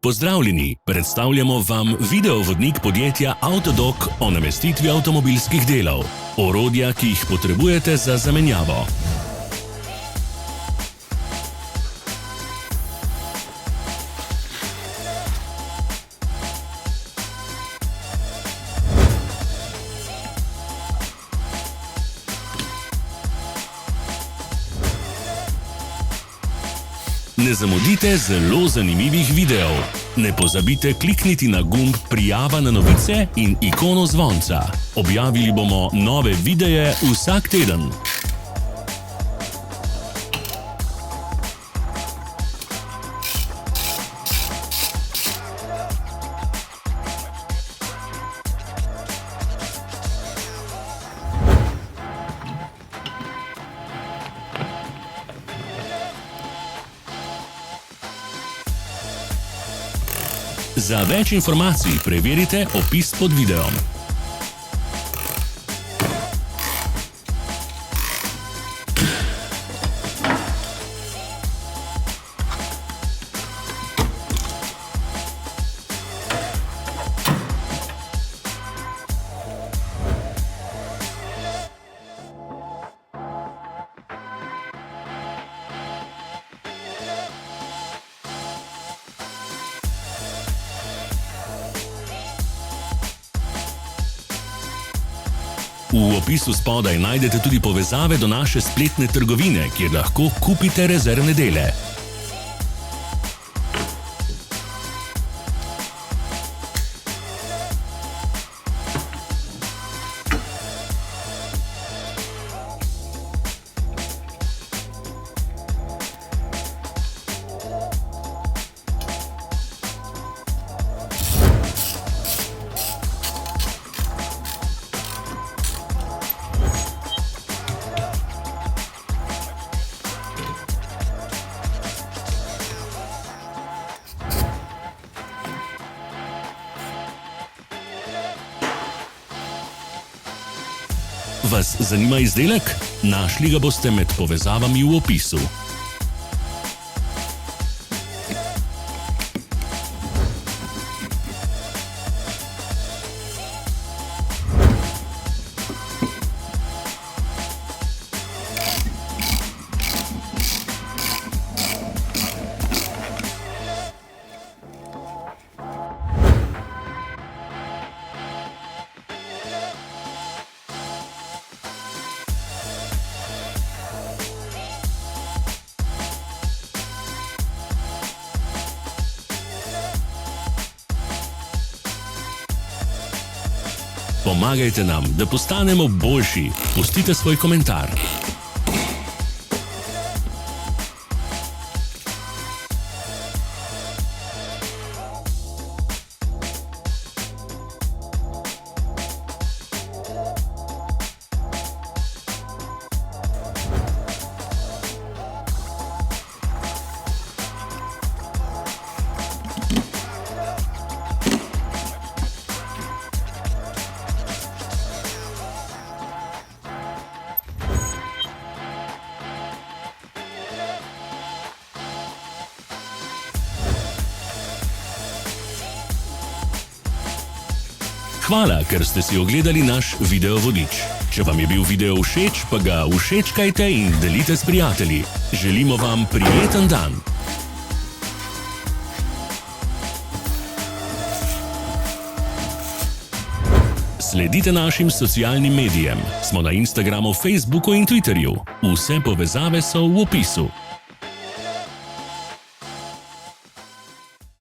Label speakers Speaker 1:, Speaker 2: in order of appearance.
Speaker 1: Pozdravljeni, predstavljamo vam videovodnik podjetja Avtodok o namestitvi avtomobilskih delov, orodja, ki jih potrebujete za zamenjavo. Ne zamudite zelo zanimivih videov. Ne pozabite klikniti na gumb Prijava na novice in ikono zvonca. Objavili bomo nove videe vsak teden. Za več informacij preverite opis pod videom. V opisu spodaj najdete tudi povezave do naše spletne trgovine, kjer lahko kupite rezervne dele. Vas zanima izdelek? Našli ga boste med povezavami v opisu. Pomagajte nam, da postanemo boljši. Pustite svoj komentar. Hvala, ker ste si ogledali naš videovodič. Če vam je bil video všeč, pa ga všečkajte in delite s prijatelji. Želimo vam prijeten dan! Sledite našim socialnim medijem. Smo na Instagramu, Facebooku in Twitterju. Vse povezave so v opisu.